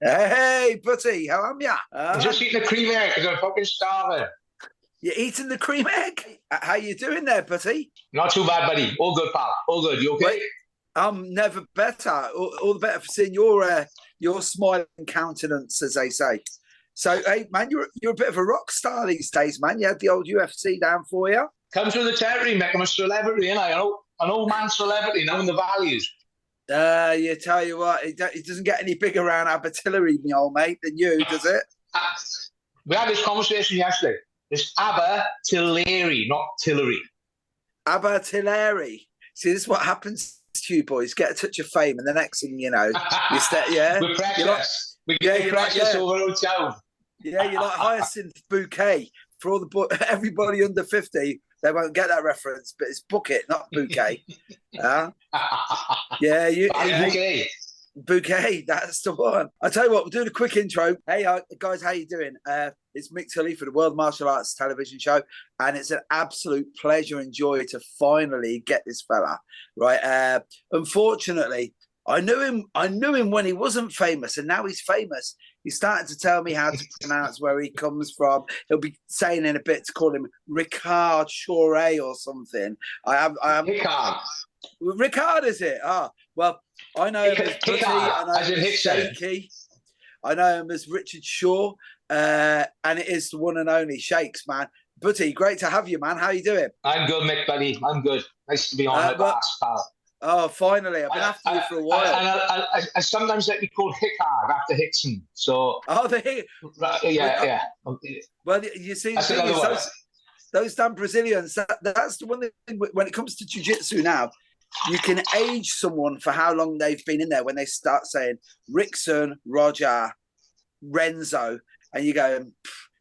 Hey, buddy, how am ya? I'm just eating a cream egg because I'm fucking starving. You're eating the cream egg? How you doing there, buddy? Not too bad, buddy. All good, pal. All good. You okay? Wait, I'm never better. All the better for seeing your smiling countenance, as they say. So, hey, man, you're a bit of a rock star these days, man. You had the old UFC down for you. Come through the territory, Mick. I'm a celebrity, and I know an old man celebrity, knowing the values. You tell you what, it doesn't get any bigger around Abertillery, me old mate, than you, does it? We had this conversation yesterday. It's Abertillery, not Tillery. Abertillery. See, this is what happens to you boys. Get a touch of fame, and the next thing you know, yeah. We're precious. We get precious over our town. Yeah, you're like Hyacinth Bouquet for all everybody under 50. They won't get that reference, but it's Bucket, not Bouquet. Yeah, Bouquet. Bouquet, that's the one. I tell you what, we're doing a quick intro. Hey, guys, how you doing? It's Mick Tully for the World Martial Arts television show, and it's an absolute pleasure and joy to finally get this fella right. Unfortunately, I knew him when he wasn't famous, and now he's famous. He's starting to tell me how to pronounce where he comes from. He'll be saying in a bit to call him Ricard Shore or something. I am Ricard, is it? Well, I know him as Buddy, I know him as Shaky, I know him as Richard Shaw, and it is the one and only Shakes, man. Buddy, great to have you, man. How you doing? I'm good, Mick, buddy. I'm good. Nice to be on the last, pal. Oh, finally. I've been after you for a while. I sometimes like to be called Hickard after Hickson. So, yeah. Well, you see, those damn Brazilians, that's the one thing when it comes to Jiu Jitsu now, you can age someone for how long they've been in there when they start saying Rickson, Roger, Renzo, and you go,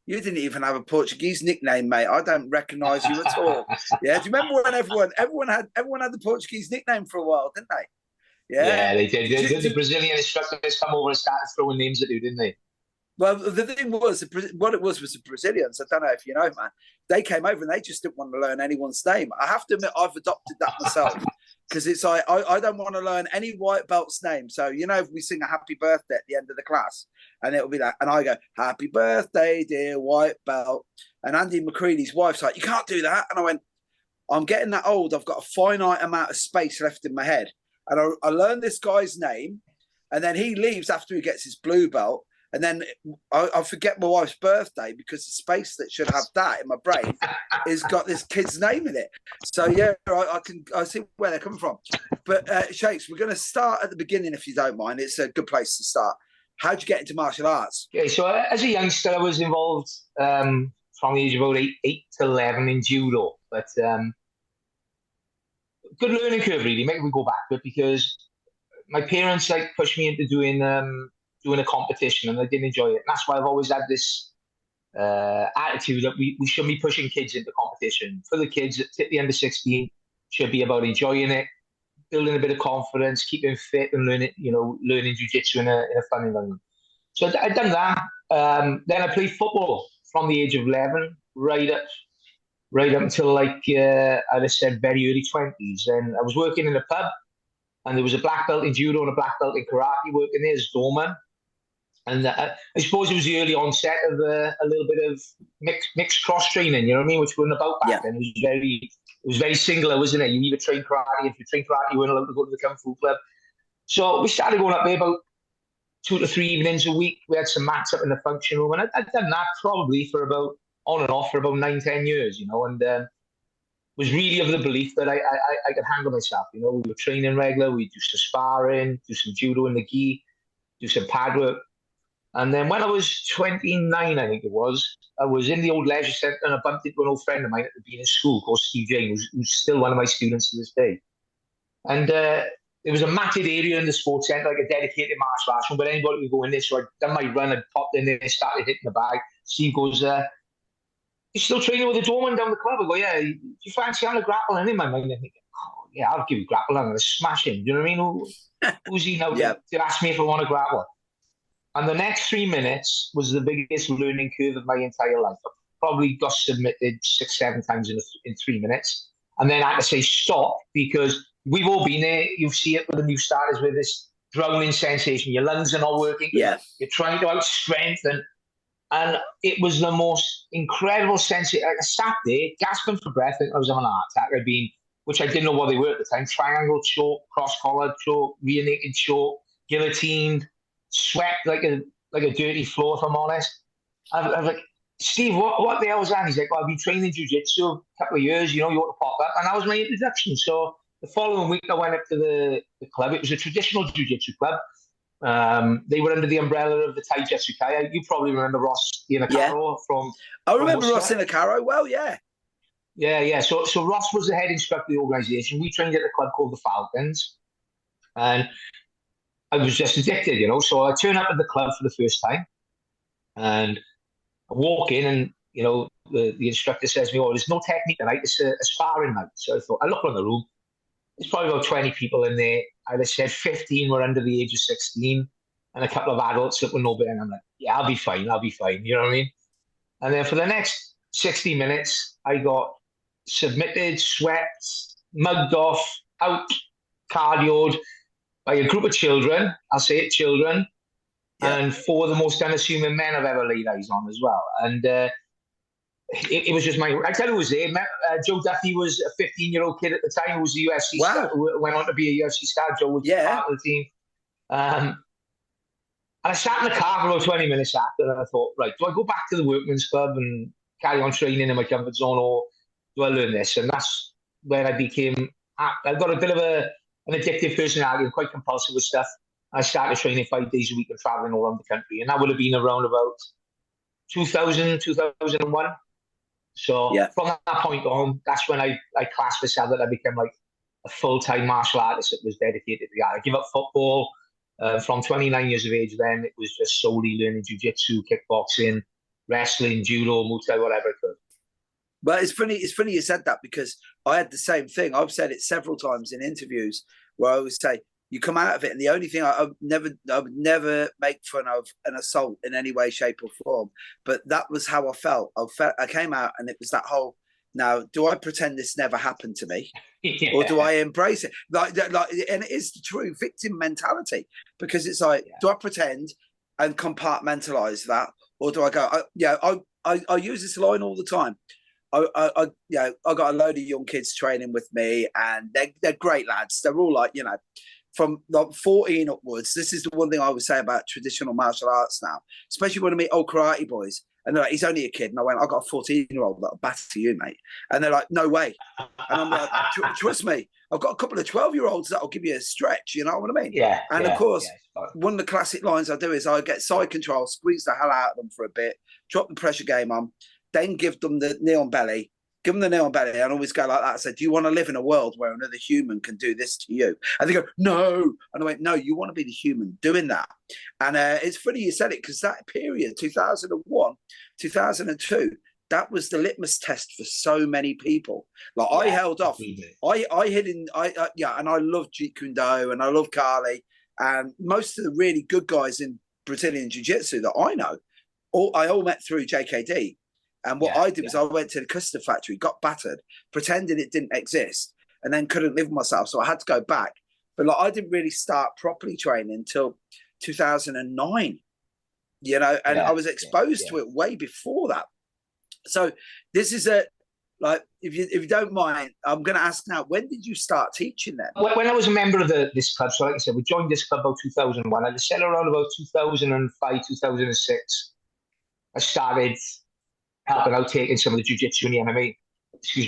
you didn't even have a Portuguese nickname, mate. I don't recognise you at all. Yeah, do you remember when everyone had the Portuguese nickname for a while, didn't they? Yeah, they did. The Brazilian instructors come over and started throwing names at you, didn't they? Well, the thing was, what it was the Brazilians. I don't know if you know, man. They came over and they just didn't want to learn anyone's name. I have to admit, I've adopted that myself because it's like I don't want to learn any white belt's name. So if we sing a happy birthday at the end of the class, and it'll be like, and I go, "Happy birthday, dear white belt," and Andy McCready's wife's like, "You can't do that," and I went, "I'm getting that old. I've got a finite amount of space left in my head," and I learned this guy's name, and then he leaves after he gets his blue belt. And then I forget my wife's birthday because the space that should have that in my brain has got this kid's name in it. So yeah, I see where they're coming from. But Shakes, we're going to start at the beginning if you don't mind. It's a good place to start. How'd you get into martial arts? Okay, so as a youngster, I was involved from the age of about 8 to 11 in judo. But good learning curve, really. Maybe we go back a bit because my parents pushed me into doing a competition, and I didn't enjoy it. And that's why I've always had this attitude that we shouldn't be pushing kids into competition. For the kids at the under 16, should be about enjoying it, building a bit of confidence, keeping fit, and learning jiu-jitsu in a fun environment. So I'd done that. Then I played football from the age of 11, right up until I'd have said very early 20s. And I was working in a pub, and there was a black belt in judo and a black belt in karate working there as doorman. And I suppose it was the early onset of a little bit of mixed cross training, you know what I mean, which wasn't about back then. It was very singular, wasn't it? You either train karate. If you train karate, you weren't allowed to go to the Kung Fu Club. So we started going up there about 2 to 3 evenings a week. We had some mats up in the function room, and I'd done that probably for about on and off for about 9-10 years, and was really of the belief that I could handle myself. We were training regular. We'd do some sparring, do some judo in the gi, do some pad work. And then when I was 29, I think it was, I was in the old leisure centre, and I bumped into an old friend of mine that had been in school called Steve James, who's still one of my students to this day. And there was a matted area in the sports centre, like a dedicated martial arts room, but anybody could go in there. So I'd done my run, I'd popped in there, started hitting the bag. Steve goes, "You're still training with the doorman down the club?" I go, "Yeah, do you fancy having a grapple?" And in my mind, I'm thinking, "Oh, yeah, I'll give you a grapple. I'm going to smash him." Do you know what I mean? Who's he now to ask me if I want to grapple? And the next 3 minutes was the biggest learning curve of my entire life. I probably got submitted 6-7 times in 3 minutes. And then I had to say stop because we've all been there. You see it with the new starters with this drowning sensation. Your lungs are not working. Yeah. You're trying to out strength, and it was the most incredible sensation. I sat there gasping for breath. I think I was having a heart attack. Which I didn't know what they were at the time. Triangle choke, cross collar choke, rear naked choke, guillotined, swept like a dirty floor. If I'm honest, I'm like, Steve, what the hell's that? He's like, well, I've been training jiu-jitsu a couple of years. You know, you want to pop up, and that was my introduction. So the following week, I went up to the club. It was a traditional jiu-jitsu club. They were under the umbrella of the Thai Jetsu Kai. You probably remember Ross Inosanto from. I remember Ross Inosanto. Well, yeah. Yeah. So Ross was the head instructor of the organisation. We trained at a club called the Falcons, and I was just addicted, you know. So I turned up at the club for the first time, and I walk in, and you know the instructor says to me, "Oh, there's no technique tonight. It's a sparring night." So I look around the room. There's probably about 20 people in there. I said 15 were under the age of 16, and a couple of adults that were no better. And I'm like, "Yeah, I'll be fine. You know what I mean?" And then for the next 60 minutes, I got submitted, swept, mugged off, out, cardioed by a group of children. I'll say it, children. Yeah. And four of the most unassuming men I've ever laid eyes on as well. And it was just I tell you who was there. Joe Duffy was a 15-year-old kid at the time who was a UFC star, who went on to be a UFC star. Joe was part of the team. And I sat in the car for about 20 minutes after, and I thought, right, do I go back to the workman's club and carry on training in my comfort zone, or do I learn this? And that's where I became. I've got a bit of an addictive personality. I'm quite compulsive with stuff. I started training 5 days a week and traveling all around the country, and that would have been around about 2000, 2001. So from that point on, that's when I classed myself that I became like a full-time martial artist that was dedicated to that. I gave up football from 29 years of age. Then it was just solely learning jiu-jitsu, kickboxing, wrestling, judo, muay thai, whatever I could. But it's funny you said that, because I had the same thing. I've said it several times in interviews where I always say, you come out of it, and the only thing I would never make fun of an assault in any way, shape, or form. But that was how I felt. I came out, and it was that whole. Now, do I pretend this never happened to me, or do I embrace it? And it is the true victim mentality, because it's like, do I pretend and compartmentalize that, or do I go? I use this line all the time. I got a load of young kids training with me, and they're great lads. They're all like, from like 14 upwards. This is the one thing I would say about traditional martial arts now, especially when I meet old karate boys. And they're like, he's only a kid. And I went, I've got a 14-year-old that'll batter you, mate. And they're like, no way. And I'm like, trust me, I've got a couple of 12-year-olds that'll give you a stretch, you know what I mean? Yeah. And of course, one of the classic lines I do is I get side control, squeeze the hell out of them for a bit, drop the pressure game on, then give them the knee on belly, and always go like that. I said, do you want to live in a world where another human can do this to you? And they go, no. And I went, no, you want to be the human doing that. And it's funny you said it, because that period, 2001, 2002, that was the litmus test for so many people. Like I held off. I hid in, and I love Jeet Kune Do, and I love Kali. And most of the really good guys in Brazilian Jiu-Jitsu that I know, I all met through JKD. And what I did was I went to the custard factory, got battered, pretended it didn't exist, and then couldn't live with myself. So I had to go back. But like, I didn't really start properly training until 2009, and I was exposed to it way before that. So this is if you don't mind, I'm going to ask now, when did you start teaching then? When I was a member of this club, so like I said, we joined this club about 2001. I said around about 2005, 2006, I started helping out, taking some of the jiu-jitsu and the MMA,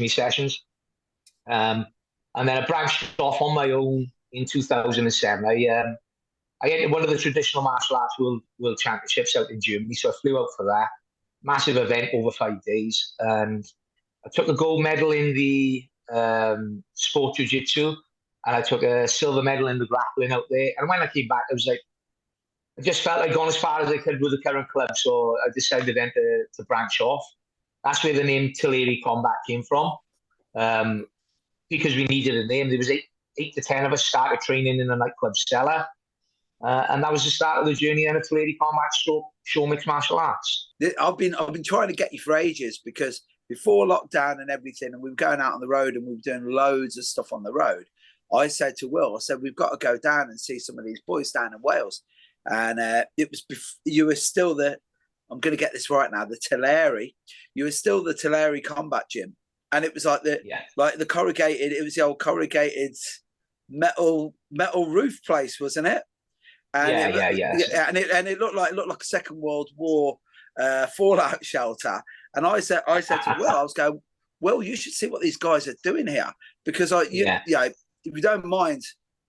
sessions. And then I branched off on my own in 2007. I entered one of the traditional martial arts world championships out in Germany, so I flew out for that. Massive event over 5 days. And I took a gold medal in the sport jiu-jitsu, and I took a silver medal in the grappling out there. And when I came back, I just felt like going as far as I could with the current club, so I decided then to branch off. That's where the name Tillery Combat came from, because we needed a name. There was eight to 10 of us started training in a nightclub cellar, and that was the start of the journey then of Tillery Combat show mixed martial arts. I've been trying to get you for ages, because before lockdown and everything, and we were going out on the road and we were doing loads of stuff on the road. I said to Will, I said, we've got to go down and see some of these boys down in Wales. And it was, you were still I'm going to get this right now, the Tillery. You were still the Tillery combat gym. And it was like the corrugated, it was the old corrugated metal roof place, wasn't it? And yeah. And it looked like a Second World War fallout shelter. And I said to Will, I was going, Will, you should see what these guys are doing here, because if you don't mind,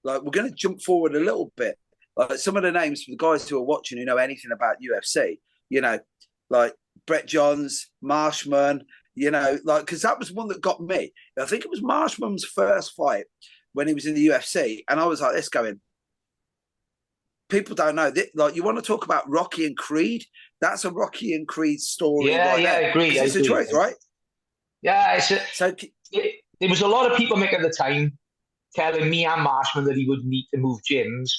like, we're going to jump forward a little bit. Like, some of the names for the guys who are watching who know anything about UFC, you know, like Brett Johns, Marshman, you know, like, because that was one that got me. I think it was Marshman's first fight when he was in the UFC, and I was like this going, people don't know that, like, you want to talk about Rocky and Creed? That's a Rocky and Creed story. Yeah, right I agree. It's the truth, right? Yeah, there was a lot of people, Mick, at the time telling me and Marshman that he would need to move gyms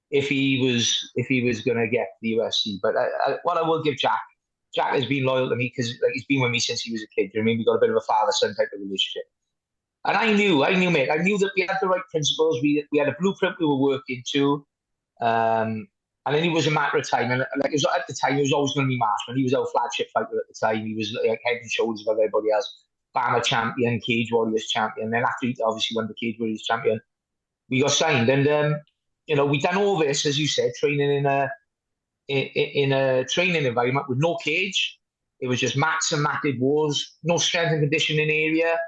if he was going to get the UFC. But what I will give Jack has been loyal to me, because, like, he's been with me since he was a kid. You know what I mean? We got a bit of a father-son type of relationship. And I knew, Mick, I knew that we had the right principles. We had a blueprint we were working to. And then it was a matter of time. And, like, it was, at the time, it was always going to be Marshman. He was our flagship fighter at the time. He was like head and shoulders above everybody else. Banter champion, Cage Warriors champion. And then after he obviously won the Cage Warriors champion, we got signed. And you know, we done all this, as you said, training in a training environment with no cage. It was just mats and matted walls, no strength and conditioning area,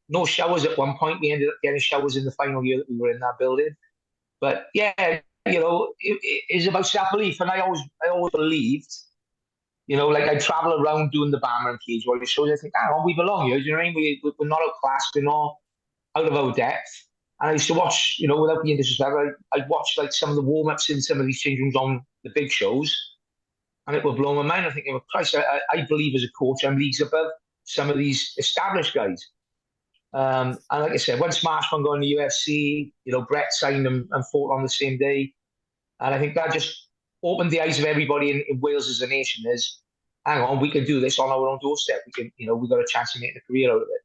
no showers at one point. We ended up getting showers in the final year that we were in that building. But yeah, you know, it's about self-belief. And I always believed, you know, like, I travel around doing the Banter and Cage Warriors shows. I think, hang on, we belong here. Do you know what I mean? We're not outclassed. We're not out of our depth. And I used to watch, you know, without being disrespectful, I'd watch, like, some of the warm-ups in some of these change rooms on the big shows, and it would blow my mind. I think, oh, Christ, I believe as a coach I'm leagues above some of these established guys. And like I said, once Marshman got in the UFC, you know, Brett signed him and fought on the same day. And I think that just opened the eyes of everybody in Wales as a nation. Is, hang on, we can do this on our own doorstep. We can, you know, we've got a chance of making a career out of it.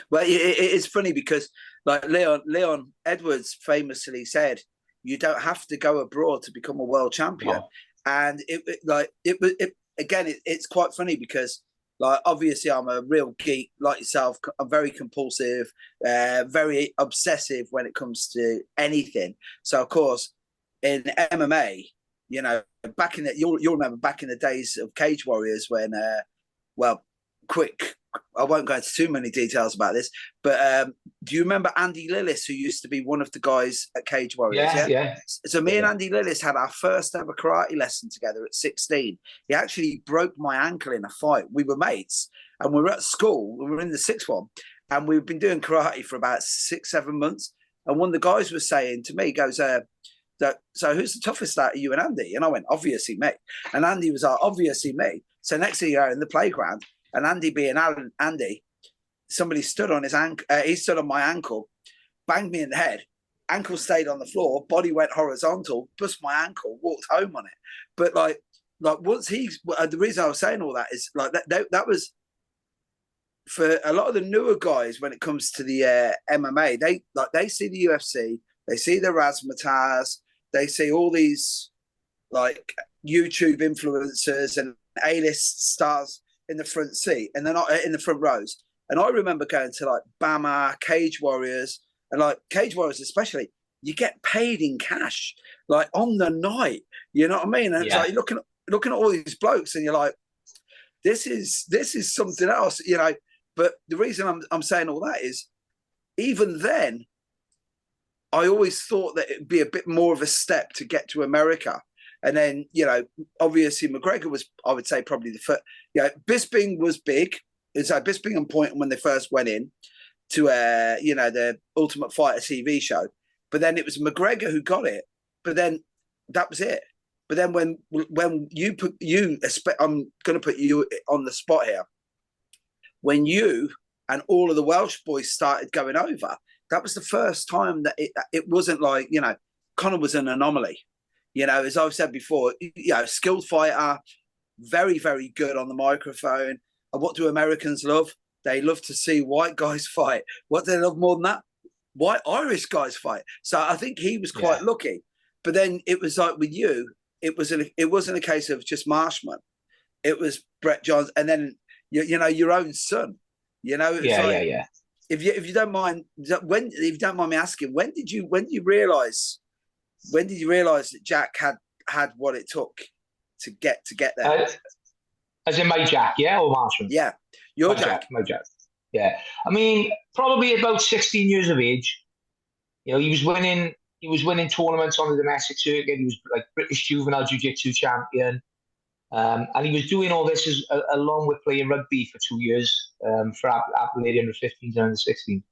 Well, it's funny because, like, Leon Edwards famously said, you don't have to go abroad to become a world champion. No. And it's quite funny because, like, obviously I'm a real geek like yourself. I'm very compulsive, very obsessive when it comes to anything. So, of course, in MMA, you know, back in you'll remember back in the days of Cage Warriors when, I won't go into too many details about this, but do you remember Andy Lillis, who used to be one of the guys at Cage Warriors? Yeah. So me and Andy Lillis had our first ever karate lesson together at 16. He actually broke my ankle in a fight. We were mates, and we were at school. We were in the sixth one, and we've been doing karate for about 6-7 months. And one of the guys was saying to me, he goes, so who's the toughest out of you and Andy? And I went, obviously me. And Andy was like, obviously me. So next thing you know, in the playground, and Andy being Andy, somebody stood on his ankle. He stood on my ankle, banged me in the head. Ankle stayed on the floor. Body went horizontal. Bust my ankle. Walked home on it. But like once the reason I was saying all that is like that was for a lot of the newer guys when it comes to the MMA. They see the UFC. They see the Razzmatazz. They see all these like YouTube influencers and A-list stars in the front seat, and they're not in the front rows. And I remember going to like Bama, Cage Warriors, and like Cage Warriors especially, you get paid in cash, like on the night. You know what I mean? And it's like looking at all these blokes, and you're like, this is something else, you know. But the reason I'm saying all that is, even then, I always thought that it'd be a bit more of a step to get to America. And then, you know, obviously McGregor was, I would say, probably the first. Yeah, Bisping was big. It's like Bisping and Poynton when they first went in to, you know, the Ultimate Fighter TV show. But then it was McGregor who got it. But then that was it. But then when I'm going to put you on the spot here. When you and all of the Welsh boys started going over, that was the first time that it wasn't like, you know, Conor was an anomaly. You know, as I've said before, you know, skilled fighter, very, very good on the microphone. And what do Americans love? They love to see white guys fight. What do they love more than that? white Irish guys fight. So I think he was quite Yeah. lucky. But then it was like with you, it wasn't a case of just Marshman. It was Brett Johns, and then you know your own son. You know, it's Yeah. If you don't mind, if you don't mind me asking, when did you realize that Jack had what it took to get there? As in my Jack, yeah, or Marshman? Yeah, your Jack. My Jack. Yeah. I mean, probably about 16 years of age. You know, he was winning tournaments on the domestic circuit. He was like British juvenile Jiu Jitsu champion. And he was doing all this along with playing rugby for 2 years for Abertillery under 15s and under 16s.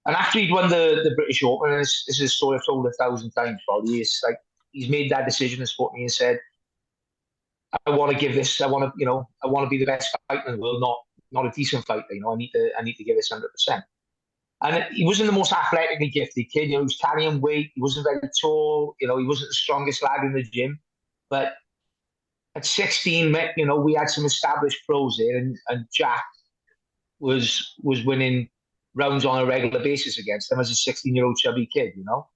And after he'd won the British Open, and this is a story I've told 1,000 times probably, he's made that decision and spoke to me and said, I want to give this, I want to be the best fighter in the world, not a decent fighter. You know, I need to give this 100%. And he wasn't the most athletically gifted kid. You know, he was carrying weight. He wasn't very tall. You know, he wasn't the strongest lad in the gym. But at 16, you know, we had some established pros there, and Jack was winning rounds on a regular basis against them as a 16-year-old chubby kid, you know.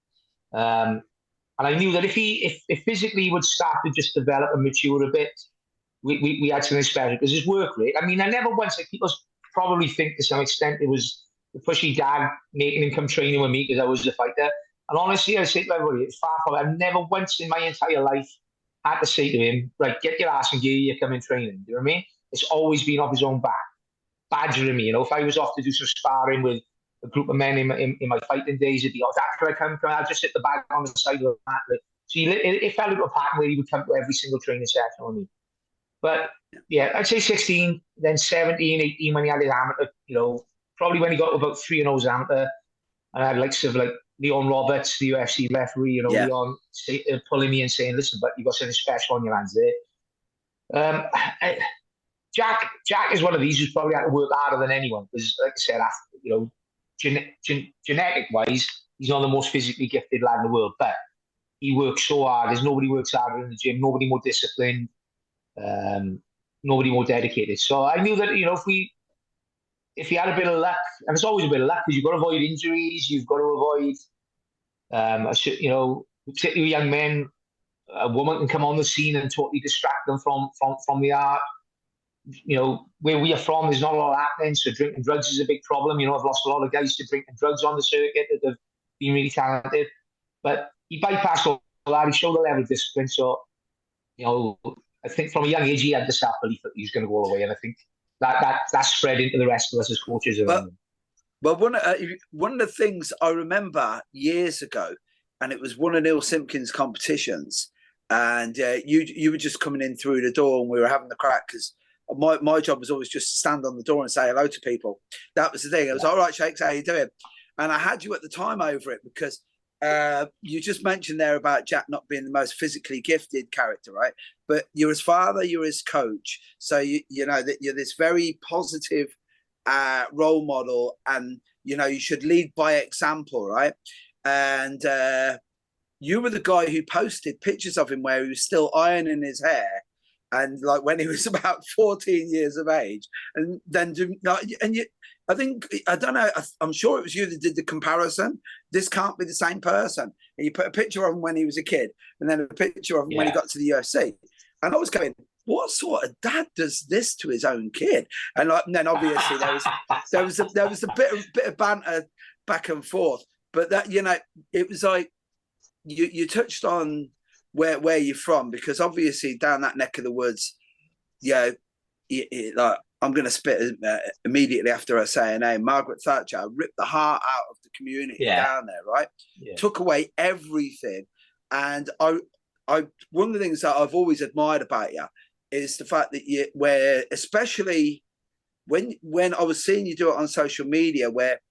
And I knew that if physically he would start to just develop and mature a bit, we had something special because his work rate. I mean, I never once, like people probably think to some extent it was the pushy dad making him come training with me because I was the fighter. And honestly, I say to everybody, it's far from it. I've never once in my entire life had to say to him, right, get your ass in gear, you're coming training. Do you know what I mean? It's always been off his own back, badgering me. You know, if I was off to do some sparring with a group of men in my fighting days, it'd be, oh, Dad, can I come? I'll just sit the bag on the side of the mat. So it fell into a pattern where he would come to every single training session on me. But yeah, I'd say 16, then 17, 18 when he had his amateur, you know, probably when he got about 3-0 amateur, and I had likes of like Leon Roberts, the UFC referee, you know, Leon pulling me and saying, listen, but you've got something special on your hands there. Jack is one of these who's probably had to work harder than anyone because, like I said, you know, genetic-wise, he's not the most physically gifted lad in the world, but he works so hard. There's nobody works harder in the gym, nobody more disciplined, nobody more dedicated. So I knew that, you know, if he had a bit of luck, and it's always a bit of luck because you've got to avoid injuries, you've got to avoid, you know, particularly young men, a woman can come on the scene and totally distract them from the art. You know, where we are from, there's not a lot happening, so drinking drugs is a big problem. You know, I've lost a lot of guys to drinking drugs on the circuit that have been really talented. But he bypassed all that. He showed a level of discipline. So, you know, I think from a young age, he had the self-belief that he was going to go all the way. And I think that spread into the rest of us as coaches. But one of the things I remember years ago, and it was one of Neil Simpkins' competitions, and you were just coming in through the door and we were having the crack because my job was always just to stand on the door and say hello to people. That was the thing. It was all right, Shakes, how you doing? And I had you at the time over it because you just mentioned there about Jack not being the most physically gifted character, right? But you're his father, you're his coach. So, you know, that you're this very positive role model and, you know, you should lead by example, right? And you were the guy who posted pictures of him where he was still ironing his hair. And like when he was about 14 years of age, and then I don't know. I'm sure it was you that did the comparison. This can't be the same person. And you put a picture of him when he was a kid, and then a picture of him when he got to the UFC. And I was going, what sort of dad does this to his own kid? And then obviously there was a bit of banter back and forth. But that, you know, it was like you touched on where you're from, because obviously down that neck of the woods, like I'm going to spit immediately after I say her name. Margaret Thatcher ripped the heart out of the community down there, right? Yeah. Took away everything. And I one of the things that I've always admired about you is the fact that where especially when I was seeing you do it on social media, where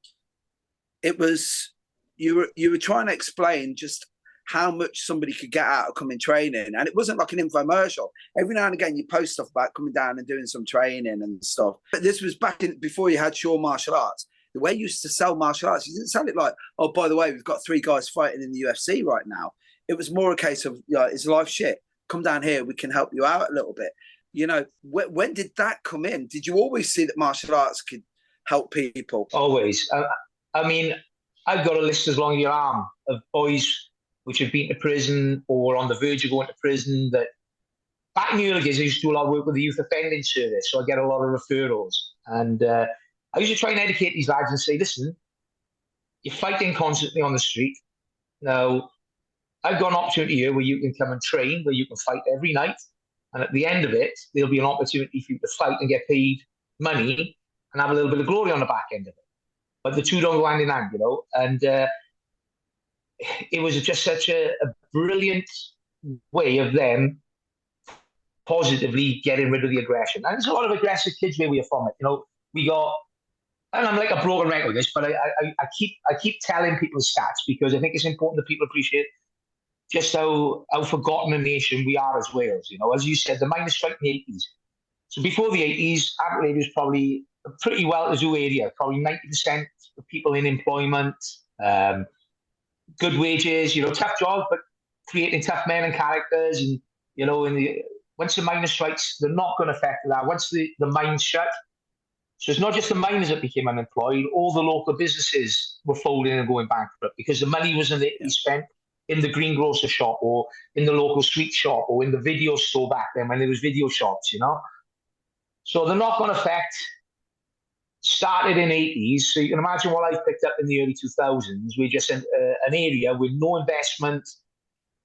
it was you were trying to explain just how much somebody could get out of coming training. And it wasn't like an infomercial. Every now and again, you post stuff about coming down and doing some training and stuff. But this was back before you had Shore Martial Arts. The way you used to sell martial arts, you didn't sell it like, oh, by the way, we've got 3 guys fighting in the UFC right now. It was more a case of, you know, it's life shit. Come down here, we can help you out a little bit. You know, when did that come in? Did you always see that martial arts could help people? Always. I mean, I've got a list as long as your arm of boys which have been to prison or on the verge of going to prison. That back in the early days, I used to do a lot of work with the youth offending service, so I get a lot of referrals. And I used to try and educate these lads and say, listen, you're fighting constantly on the street. Now, I've got an opportunity here where you can come and train, where you can fight every night. And at the end of it, there'll be an opportunity for you to fight and get paid money and have a little bit of glory on the back end of it. But the two don't go hand in hand, you know. And it was just such a brilliant way of them positively getting rid of the aggression. And there's a lot of aggressive kids where we are from it. You know, we got, and I'm like a broken record with this, but I keep telling people stats because I think it's important that people appreciate just how forgotten a nation we are as Wales. You know, as you said, the miners' strike in the 80s. So before the 80s, Abertillery was probably a pretty well-to-do area, probably 90% of people in employment, good wages, you know, tough jobs, but creating tough men and characters. And, you know, once the miners' strikes, they're not going to affect that. Once the mines shut, so it's not just the miners that became unemployed, all the local businesses were folding and going bankrupt because the money wasn't there to be spent in the greengrocer shop or in the local sweet shop or in the video store back then when there was video shops, you know. So the knock-on effect started in 80s. So you can imagine what I picked up in the early 2000s. We're just an area with no investment,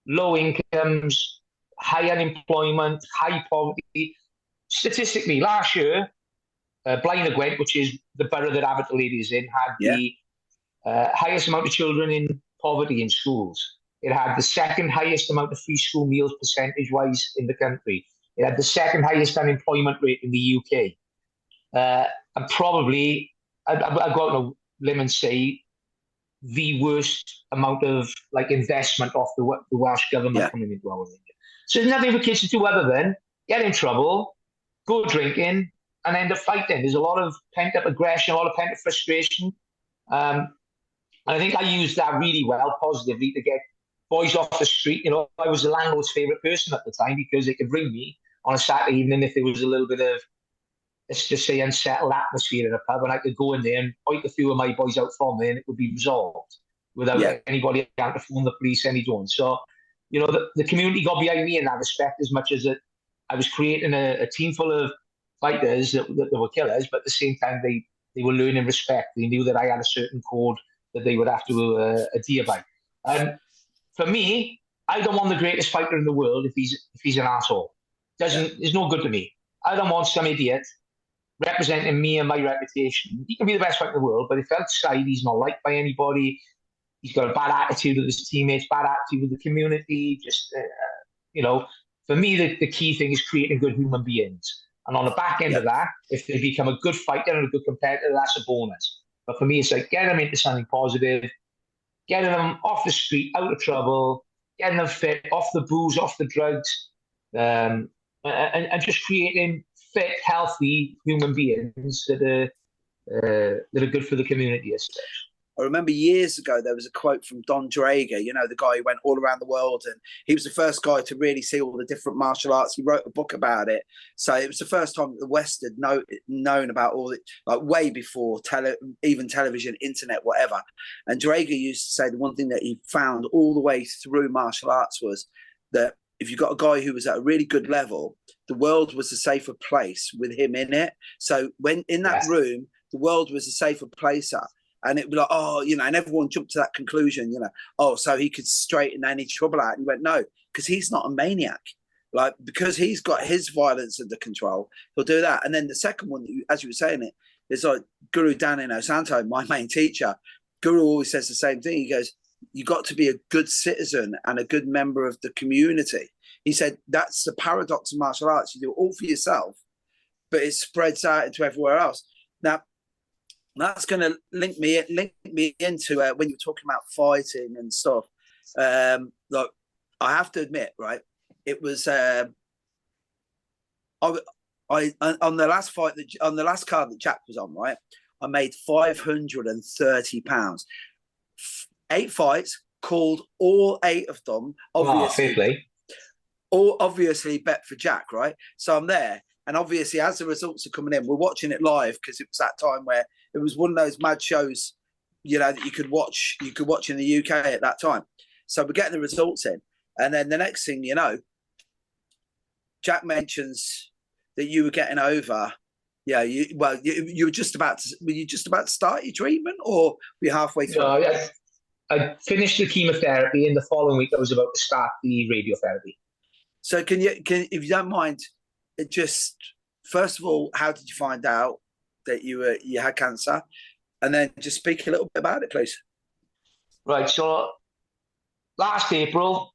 low incomes, high unemployment, high poverty. Statistically, last year, Blaenau Gwent, which is the borough that Abertillery is in, had the highest amount of children in poverty in schools. It had the second highest amount of free school meals percentage-wise in the country. It had the second highest unemployment rate in the UK. And probably, I've got to limb and say, the worst amount of like investment off the Welsh government coming into our area. So there's nothing for kids to do other than get in trouble, go drinking, and end up fighting. There's a lot of pent-up aggression, a lot of pent-up frustration. And I think I used that really well, positively, to get boys off the street. You know, I was the landlord's favourite person at the time because they could ring me on a Saturday evening if there was a little bit of, let's just say, unsettled atmosphere in a pub, and I could go in there and point a few of my boys out from there, and it would be resolved without anybody having to phone the police, any doing. So, you know, the community got behind me in that respect as much as I was creating a team full of fighters that were killers, but at the same time, they were learning respect. They knew that I had a certain code that they would have to adhere by. And for me, I don't want the greatest fighter in the world if he's an asshole. It's no good to me. I don't want some idiot representing me and my reputation. He can be the best fighter in the world, but if outside he's not liked by anybody, he's got a bad attitude with his teammates, bad attitude with the community. Just you know, for me, the key thing is creating good human beings. And on the back end of that, if they become a good fighter and a good competitor, that's a bonus. But for me, it's like getting them into something positive, getting them off the street, out of trouble, getting them fit, off the booze, off the drugs, and just creating fit, healthy human beings that are good for the community. I remember years ago, there was a quote from Don Draeger, you know, the guy who went all around the world, and he was the first guy to really see all the different martial arts. He wrote a book about it. So it was the first time that the West had known about all it, like way before even television, internet, whatever. And Draeger used to say the one thing that he found all the way through martial arts was that if you got a guy who was at a really good level, the world was a safer place with him in it. So when in that room, the world was a safer place. And it'd be like, oh, you know, and everyone jumped to that conclusion, you know, oh, so he could straighten any trouble out. And he went, no, because he's not a maniac. Like, because he's got his violence under control, he'll do that. And then the second one, as you were saying it, is like Guru Dan Inosanto, my main teacher. Guru always says the same thing. He goes, you got to be a good citizen and a good member of the community. He said, that's the paradox of martial arts. You do it all for yourself, but it spreads out into everywhere else. Now, that's going to link me into when you're talking about fighting and stuff. Like, I have to admit, right? It was I on the last fight on the last card that Jack was on, right? I made £530. 8 fights, called all 8 of them. Obviously, all obviously bet for Jack, right? So I'm there. And obviously, as the results are coming in, we're watching it live because it was that time where it was one of those mad shows that you could watch in the UK at that time. So we're getting the results in, and then the next thing you know, Jack mentions that you were getting over. Yeah, you were just about to start your treatment, or were you halfway through? No, I finished the chemotherapy, and the following week I was about to start the radiotherapy. So can you, if you don't mind, just first of all, how did you find out that you had cancer, and then just speak a little bit about it, please. Right. So last April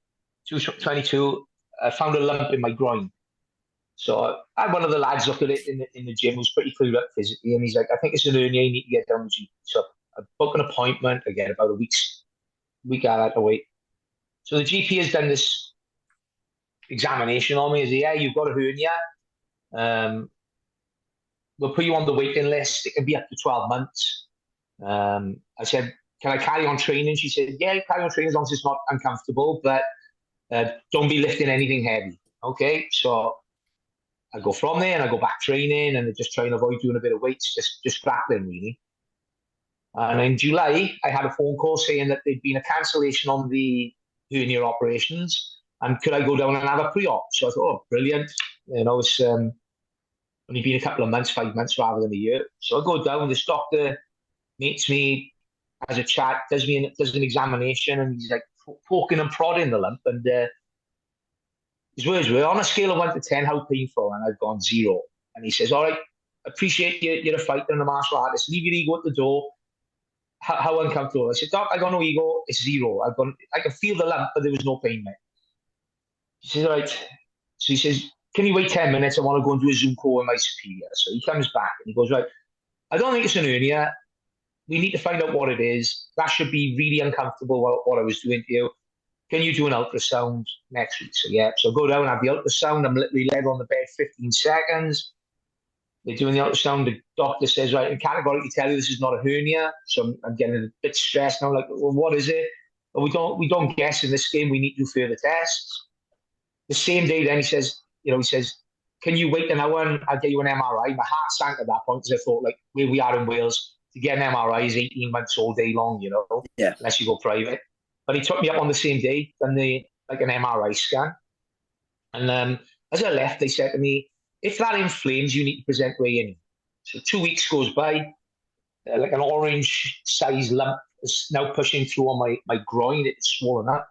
2022, I found a lump in my groin. So I had one of the lads look at it in the gym, who's pretty clued up physically, and he's like, "I think it's an hernia. You need to get down to GP." So I booked an appointment again about a week I had to wait. So the GP has done this examination on me. He said, "Yeah, you've got a hernia. We'll put you on the waiting list. It can be up to 12 months." I said, "Can I carry on training?" She said, "Yeah, carry on training as long as it's not uncomfortable, but don't be lifting anything heavy." Okay, so I go from there and I go back training, and I just try and avoid doing a bit of weights, just grappling really. And in July, I had a phone call saying that there'd been a cancellation on the hernia operations, and could I go down and have a pre-op? So I thought, oh, brilliant. It's only been a couple of months, 5 months rather than a year. So I go down, this doctor meets me, has a chat, does an examination, and he's like poking and prodding the lump. And his words were, on a scale of 1 to 10, how painful? And I've gone 0. And he says, "All right, appreciate you're a fighter and a martial artist. Leave your ego at the door. How uncomfortable?" I said, "Doc, I got no ego. It's 0. I can feel the lump, but there was no pain there." He says, "All right." So he says, "Can you wait 10 minutes? I want to go and do a Zoom call with my superior." So he comes back and he goes, "Right, I don't think it's an hernia. We need to find out what it is. That should be really uncomfortable, what I was doing to you. Can you do an ultrasound next week?" So yeah, so I go down and have the ultrasound. I'm literally laid on the bed 15 seconds. They're doing the ultrasound. The doctor says, "Right, I can categorically tell you this is not a hernia." So I'm getting a bit stressed. And I'm like, "Well, what is it?" "But we don't guess in this game. We need to do further tests." The same day, then he says, "Can you wait an hour and I'll get you an MRI?" My heart sank at that point because I thought, like, where we are in Wales, to get an MRI is 18 months all day long, yeah, unless you go private. But he took me up on the same day, done an MRI scan. And as I left, they said to me, "If that inflames, you need to present to A&E." So 2 weeks goes by, like an orange size lump is now pushing through on my groin. It's swollen up.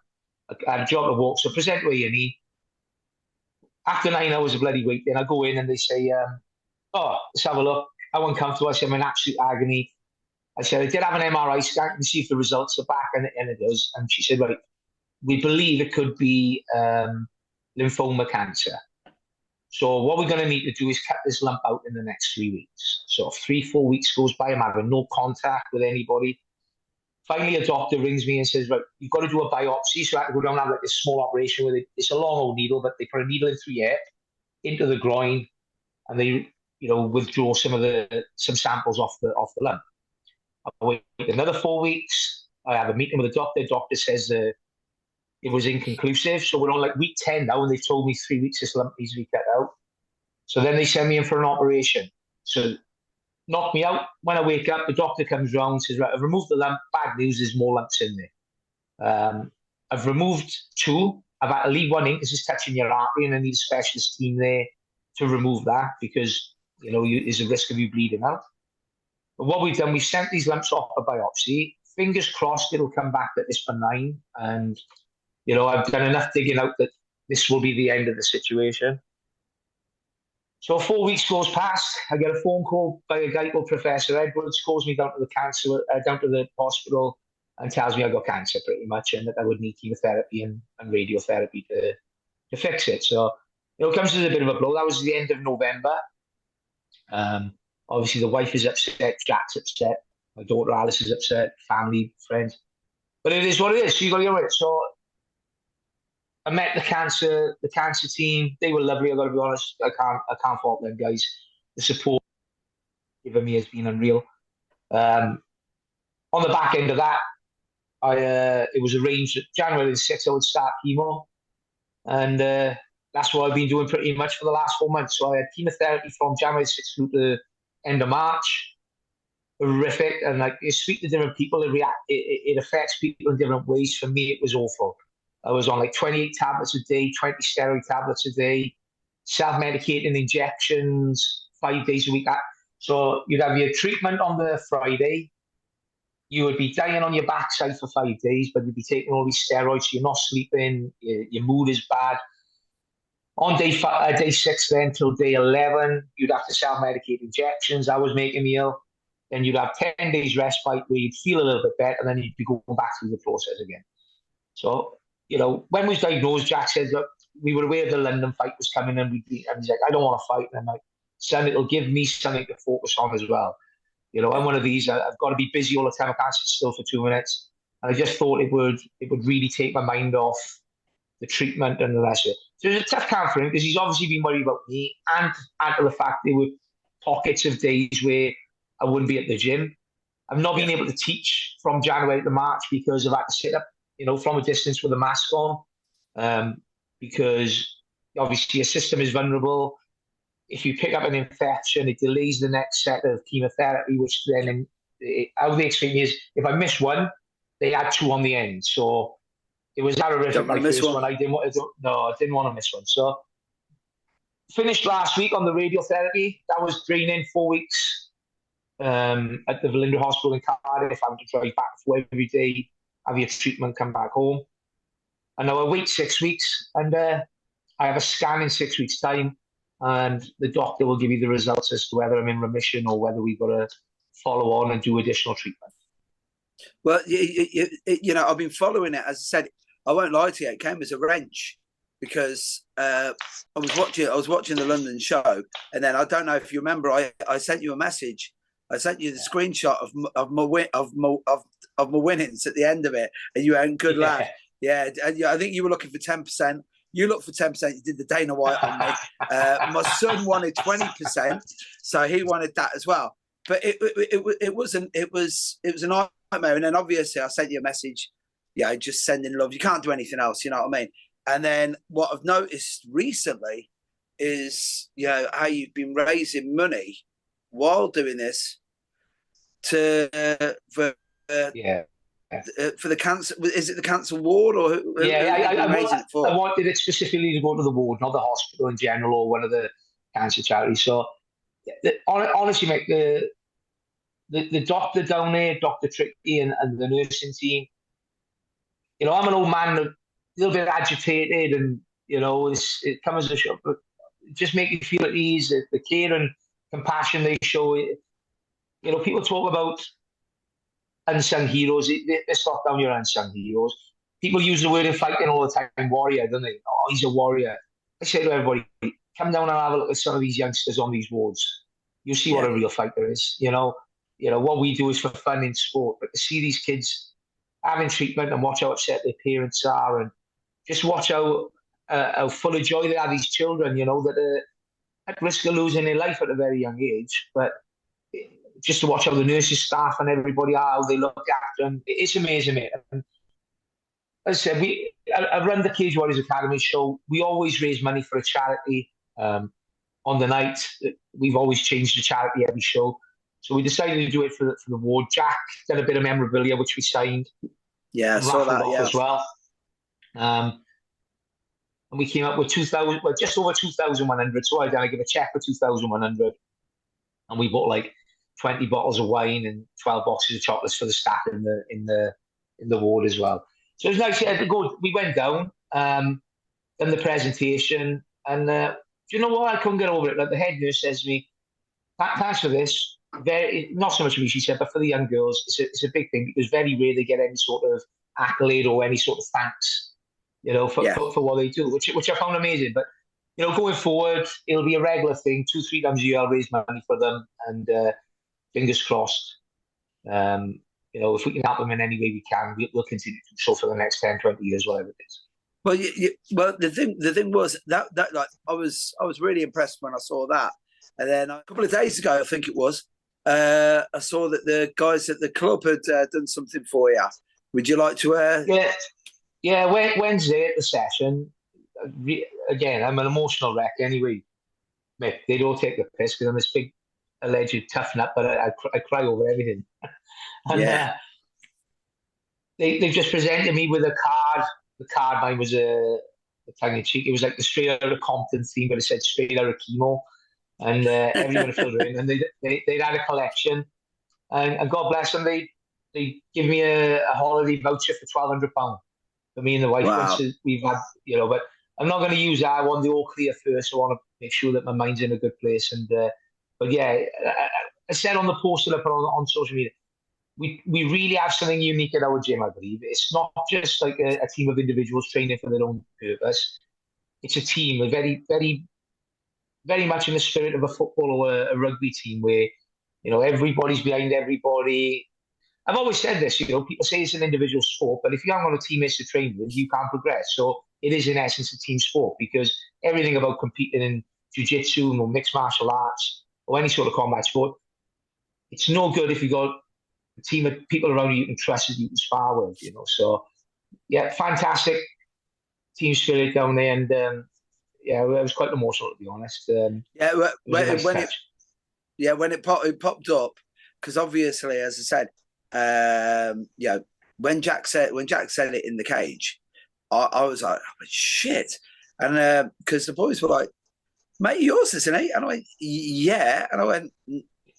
I had a job to walk, so present to A&E. After 9 hours of bloody waiting, I go in and they say, "Oh, let's have a look. How uncomfortable?" I said, "I'm in absolute agony." I said, "I did have an MRI scan to see if the results are back," and it does. And she said, "Right, we believe it could be lymphoma cancer. So what we're going to need to do is cut this lump out in the next 3 weeks." So 3-4 weeks goes by, I'm having no contact with anybody. Finally, a doctor rings me and says, "Right, you've got to do a biopsy." So I have to go down and have like a small operation where it's a long old needle, but they put a needle in through your head into the groin, and they withdraw some samples off the lump. I wait another 4 weeks. I have a meeting with the doctor. The doctor says it was inconclusive. So we're on like week 10 now, and they've told me 3 weeks this lump needs to be cut out. So then they send me in for an operation. So knock me out. When I wake up, the doctor comes round and says, "Right, I've removed the lump. Bad news, there's more lumps in there. I've removed 2. I've had to leave 1 in because it's touching your artery, and I need a specialist team there to remove that because, there's a risk of you bleeding out." But what we've done, we've sent these lumps off for biopsy. Fingers crossed it'll come back that it's benign. And, I've done enough digging out that this will be the end of the situation. So 4 weeks goes past. I get a phone call by a guy called Professor Edwards, calls me down to the hospital, and tells me I got cancer pretty much, and that I would need chemotherapy and radiotherapy to fix it. So, it comes as a bit of a blow. That was the end of November. Obviously, the wife is upset, Jack's upset, my daughter Alice is upset, family, friends. But it is what it is. So you got to get rid of it. So I met the cancer team. They were lovely. I got to be honest. I can't fault them guys. The support given me has been unreal. On the back end of that, it was arranged that January the 6th I would start chemo, and that's what I've been doing pretty much for the last 4 months. So I had chemotherapy from January 6th through to end of March. horrific, and like you speak to different people, it affects people in different ways. For me, it was awful. I was on like 28 tablets a day, 20 steroid tablets a day, self-medicating injections 5 days a week. So you'd have your treatment on the Friday. You would be dying on your backside for 5 days, but you'd be taking all these steroids. So you're not sleeping. Your mood is bad. On day 6, then till day 11, you'd have to self-medicate injections. I was making me ill. Then you'd have 10 days respite where you'd feel a little bit better, and then you'd be going back through the process again. So, when we was diagnosed, Jack said, look, we were aware the London fight was coming, and he's like, I don't want to fight. And I'm like, son, it'll give me something to focus on as well. I'm one of these, I've got to be busy all the time. I can't sit still for 2 minutes. And I just thought it would really take my mind off the treatment and the rest of it. So it was a tough time for him because he's obviously been worried about me, and add to the fact there were pockets of days where I wouldn't be at the gym. I've not been able to teach from January to March because I've had to sit up, from a distance with a mask on, because obviously your system is vulnerable. If you pick up an infection, it delays the next set of chemotherapy, which then, how they explain is, if I miss one, they add 2 on the end. So it was horrific. My first one. I didn't want to miss one. So finished last week on the radiotherapy. That was draining, 4 weeks at the Velindre Hospital in Cardiff. I had to drive back for every day, have your treatment, come back home. And now I wait 6 weeks, and I have a scan in 6 weeks' time. And the doctor will give you the results as to whether I'm in remission or whether we've got to follow on and do additional treatment. Well, I've been following it. As I said, I won't lie to you, it came as a wrench because I was watching the London show, and then I don't know if you remember, I sent you a message. I sent you the screenshot of my winnings at the end of it, and you went, good lad. Yeah, and I think you were looking for 10%. You looked for 10%. You did the Dana White on me. My son wanted 20%, so he wanted that as well. But it was a nightmare. And then obviously I sent you a message. Yeah, just sending love. You can't do anything else. You know what I mean? And then what I've noticed recently is how you've been raising money while doing this for the cancer. Is it the cancer ward or I wanted it specifically to go to the ward, not the hospital in general or one of the cancer charities. So honestly, mate, the doctor down there, Dr. Tricky, and the nursing team, I'm an old man, a little bit agitated, and it comes as a shock, but just make you feel at ease. The care and compassion they show. People talk about unsung heroes. Let's stop down your unsung heroes. People use the word in fighting all the time, warrior, don't they? Oh, he's a warrior. I say to everybody, come down and have a look at some of these youngsters on these wards. You'll see what a real fighter is. What we do is for fun in sport, but to see these kids having treatment and watch how upset their parents are, and just watch how full of joy they are, these children, that are at risk of losing their life at a very young age. But just to watch how the nurses, staff, and everybody are, how they look after them, it's amazing, mate. And as I said, I run the Cage Warriors Academy show. We always raise money for a charity. On the night, we've always changed the charity every show. So we decided to do it for the ward. Jack did a bit of memorabilia, which we signed. Yeah, I saw that, as well. And we came up with just over 2,100. So I give a check for 2,100, and we bought like 20 bottles of wine and 12 boxes of chocolates for the staff in the ward as well. So it was nice. We went down, done the presentation, and do you know what? I couldn't get over it. Like, the head nurse says to me, "Thanks for this." Not so much for me, she said, but for the young girls, it's a big thing, because very rare they get any sort of accolade or any sort of thanks, for what they do, which I found amazing. But going forward, it'll be a regular thing. 2-3 times a year, I'll raise money for them, and fingers crossed. If we can help them in any way we can, we'll continue to do so for the next 10, 20 years, whatever it is. Well, the thing was that like I was really impressed when I saw that, and then a couple of days ago, I think it was, I saw that the guys at the club had done something for you. Would you like to? Wednesday at the session. Again, I'm an emotional wreck anyway. Mick, they don't take the piss because I'm this big alleged toughen up, but I cry over everything. And Yeah. they just presented me with a card. The card, mine was a tongue in cheek. It was like the straight out of Compton theme, but it said straight out of chemo. And everyone filled it in, and they'd had a collection. And God bless them, they give me a holiday voucher for £1,200 for me and the wife. Wow. Once we've had, but I'm not going to use that. I want the all clear first. I want to make sure that my mind's in a good place. And but yeah, I said on the post that I put on social media, we really have something unique at our gym. I believe it's not just like a team of individuals training for their own purpose. It's a team, a very, very, very much in the spirit of a football or a rugby team, where everybody's behind everybody. I've always said this, people say it's an individual sport, but if you haven't got a teammates to train with, you can't progress. So it is in essence a team sport, because everything about competing in Jiu Jitsu or mixed martial arts or any sort of combat sport, it's no good if you got a team of people around you can trust, that you can spar with, So yeah, fantastic team spirit down there, and yeah, it was quite emotional, to be honest. Yeah, when it popped up, because obviously, as I said, when Jack said it in the cage, I was like, oh, shit, and because the boys were like, mate, yours, isn't it? And I went, yeah, and I went,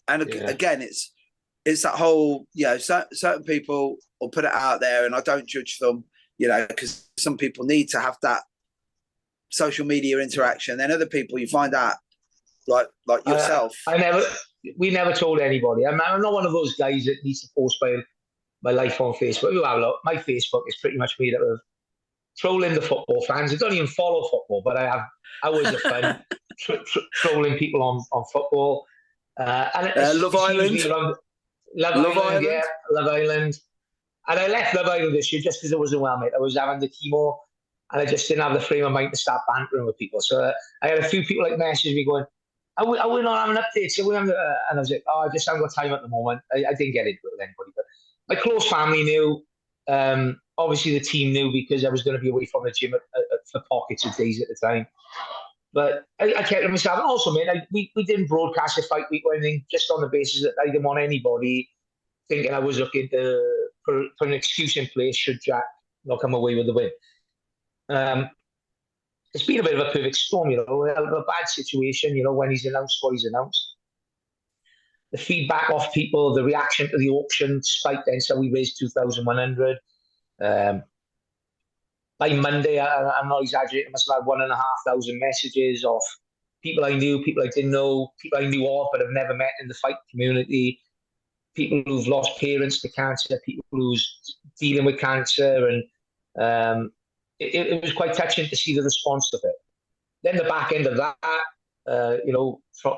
and again, it's that whole, certain people will put it out there, and I don't judge them, because some people need to have that social media interaction. Then other people, you find out, like yourself. We never told anybody. I'm not one of those guys that needs to post my life on Facebook. My Facebook is pretty much made up of trolling the football fans. I don't even follow football, but I have hours of fun trolling people on football. And Love Island. Love Island. Yeah, Love Island. And I left Love Island this year just because it wasn't well, mate. I was having the chemo, and I just didn't have the frame of mind to start bantering with people. So I had a few people message me going, "Are we not having updates? And I was like, oh, I just haven't got time at the moment." I didn't get into it with anybody, but my close family knew. Obviously, the team knew, because I was going to be away from the gym for pockets of days at the time. But I kept to myself. And also, mate, we didn't broadcast a fight week or anything, just on the basis that I didn't want anybody thinking I was looking to put an excuse in place should Jack not come away with the win. It's been a bit of a perfect storm, a bad situation, when he's announced what he's announced. The feedback off people, the reaction to the auction spiked then, so we raised 2,100. By Monday, I'm not exaggerating, I must have had 1,500 messages of people I knew, people I didn't know, people I knew of but have never met in the fight community, people who've lost parents to cancer, people who's dealing with cancer, and it was quite touching to see the response of it. Then the back end of that,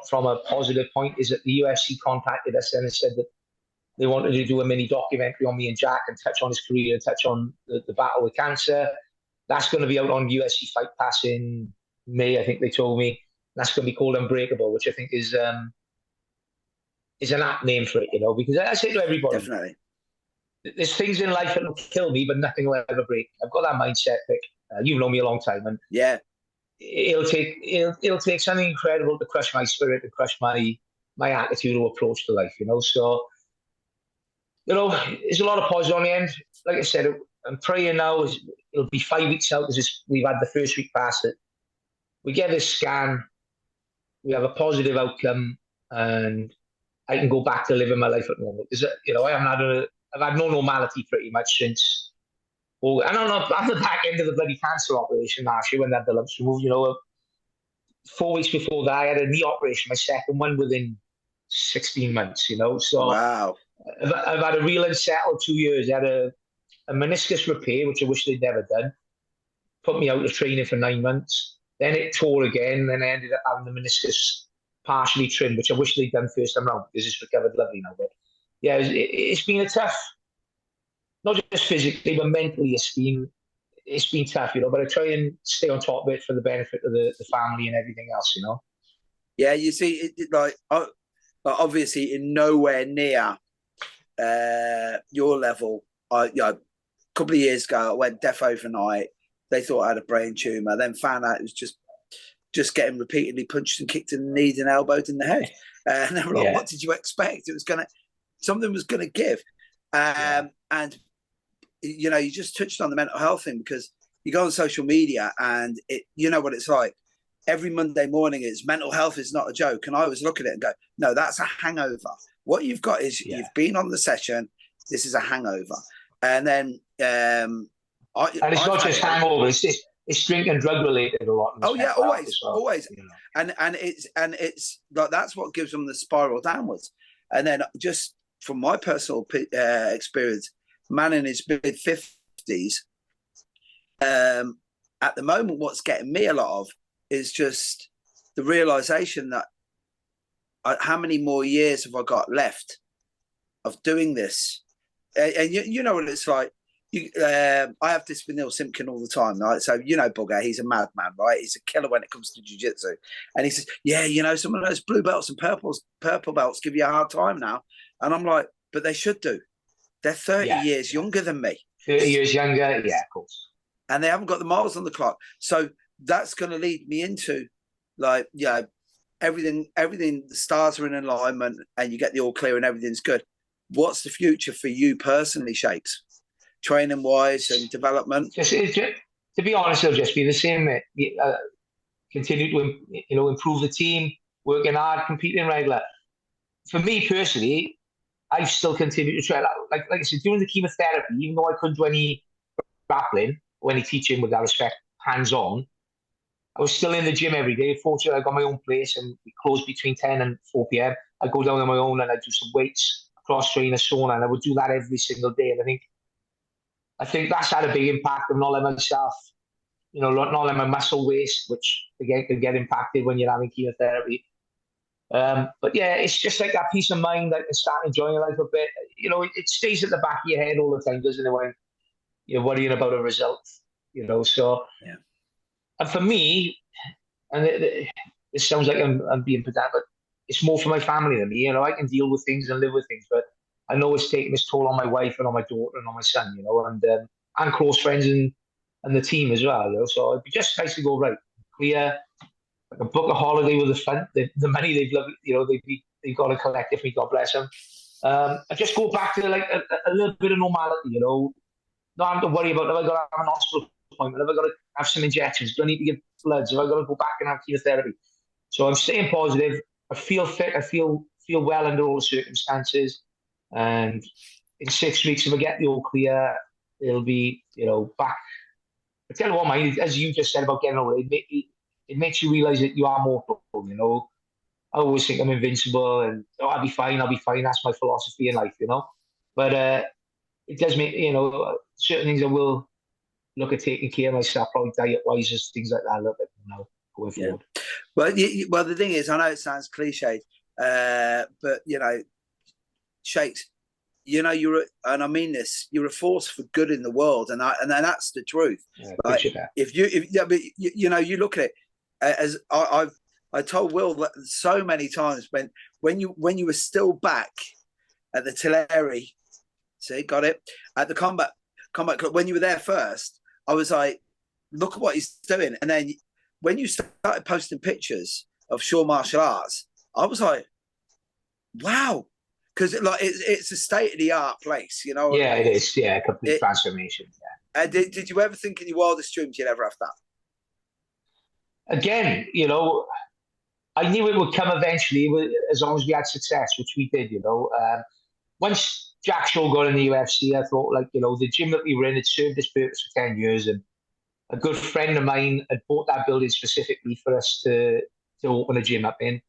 from a positive point, is that the UFC contacted us and said that they wanted to do a mini documentary on me and Jack and touch on his career, touch on the battle with cancer. That's going to be out on UFC Fight Pass in May, I think they told me. That's going to be called Unbreakable, which I think is an apt name for it, because I say to everybody, definitely, there's things in life that will kill me, but nothing will ever break. I've got that mindset, Vic. You've known me a long time, and yeah, it'll take something incredible to crush my spirit, to crush my attitude or approach to life. So there's a lot of positive on the end. Like I said, I'm praying now. It'll be 5 weeks out because we've had the first week past it. We get this scan, we have a positive outcome, and I can go back to living my life at normal. Because I've had no normality pretty much since. And I'm the back end of the bloody cancer operation last year when I had the lumps removed. 4 weeks before that, I had a knee operation, my second one, within 16 months. So wow. I've had a real unsettled 2 years. I had a meniscus repair, which I wish they'd never done. Put me out of training for 9 months. Then it tore again. Then I ended up having the meniscus partially trimmed, which I wish they'd done first time round because it's recovered lovely now. But yeah, it's been a tough, not just physically, but mentally, it's been tough, but I try and stay on top of it for the benefit of the family and everything else, Yeah, you see, obviously in nowhere near your level. A couple of years ago, I went deaf overnight. They thought I had a brain tumor. Then found out it was just getting repeatedly punched and kicked in the knees and elbowed in the head. And they were like, what did you expect? It was something was going to give. And, you know, you just touched on the mental health thing, because you go on social media and you know what it's like. Every Monday morning is mental health is not a joke. And I always look at it and go, no, that's a hangover. What you've got is you've been on the session. This is a hangover. And then, and it's not just hangover. It's drink and drug related a lot. Oh yeah, always. You know? And it's like, that's what gives them the spiral downwards. And then, just from my personal experience, man in his mid-50s, at the moment, what's getting me a lot of is just the realization that how many more years have I got left of doing this? And you know what it's like. I have this with Neil Simpkin all the time, right? So, you know, Bugger, he's a madman, right? He's a killer when it comes to jiu-jitsu. And he says, yeah, you know, some of those blue belts and purple belts give you a hard time now. And I'm like, but they should do. They're 30 years younger than me. 30 years younger, yeah, of course. And they haven't got the miles on the clock. So that's going to lead me into, like, yeah, everything, the stars are in alignment and you get the all clear and everything's good. What's the future for you personally, Shakes? Training wise and development? To be honest, it'll just be the same. Continue to improve the team, working hard, competing regular. For me personally, I've still continued to try. Like I said, doing the chemotherapy, even though I couldn't do any grappling or any teaching, with that respect, hands on, I was still in the gym every day. Fortunately, I got my own place and we closed between 10 and 4 p.m. I go down on my own and I do some weights, cross train, a sauna, and I would do that every single day. And I think that's had a big impact of not letting myself, not letting my muscle waste, which again can get impacted when you're having chemotherapy. But yeah, it's just like that peace of mind that you can start enjoying life a bit. It stays at the back of your head all the time, doesn't it, when you're worrying about a result, so. Yeah. And for me, and it sounds like I'm being pedantic, but it's more for my family than me. I can deal with things and live with things, but I know it's taking its toll on my wife and on my daughter and on my son, and close friends and the team as well. So it'd be just nice to go, right, clear, I can book a holiday with the fund, the money they've loved, they've got to collect if me, God bless them. And just go back to like a little bit of normality, not have to worry about, have I got to have an hospital appointment, have I got to have some injections, do I need to give bloods, have I got to go back and have chemotherapy? So I'm staying positive. I feel fit. I feel well under all the circumstances. And in 6 weeks, if I get the all clear, it'll be, back. I tell you what, man, as you just said about getting away, it makes you realize that you are mortal, I always think I'm invincible and I'll be fine. That's my philosophy in life, But it does make, certain things I will look at taking care of myself, probably diet-wise, things like that a little bit, going forward. Well, the thing is, I know it sounds cliched, but, Shakes, you're, and I mean this, you're a force for good in the world, and that's the truth. Yeah, like, if you look at it, as I told Will that so many times when you were still back at the Tillery, see, got it, at the combat club, when you were there first, I was like, look at what he's doing. And then when you started posting pictures of Shore Martial Arts, I was like, wow. Because it's a state-of-the-art place, Yeah, it is. Yeah, complete transformation. Yeah. Did you ever think in your wildest dreams you'd ever have that? Again, I knew it would come eventually, as long as we had success, which we did. Once Jack Shaw got in the UFC, I thought, the gym that we were in had served its purpose for 10 years, and a good friend of mine had bought that building specifically for us to open a gym up in.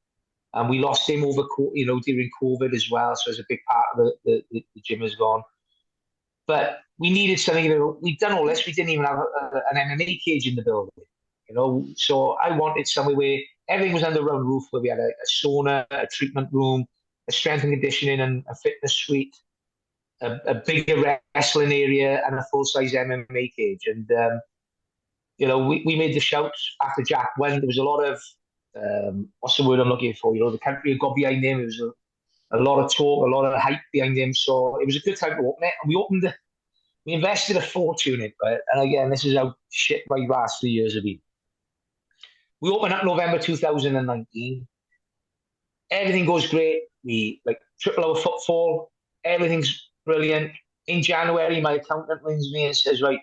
And we lost him over, during COVID as well. So it's a big part of the gym has gone. But we needed something. We'd done all this. We didn't even have an MMA cage in the building, So I wanted somewhere where everything was under one roof, where we had a sauna, a treatment room, a strength and conditioning and a fitness suite, a bigger wrestling area, and a full-size MMA cage. And, we made the shouts after Jack went. There was a lot of, what's the word I'm looking for? The country got behind him. It was a lot of talk, a lot of hype behind him. So it was a good time to open it. And we invested a fortune into it. And again, this is how shit my last 3 years have been. We opened up November 2019. everything goes great. We like triple our footfall. Everything's brilliant. In January, my accountant rings me and says, right,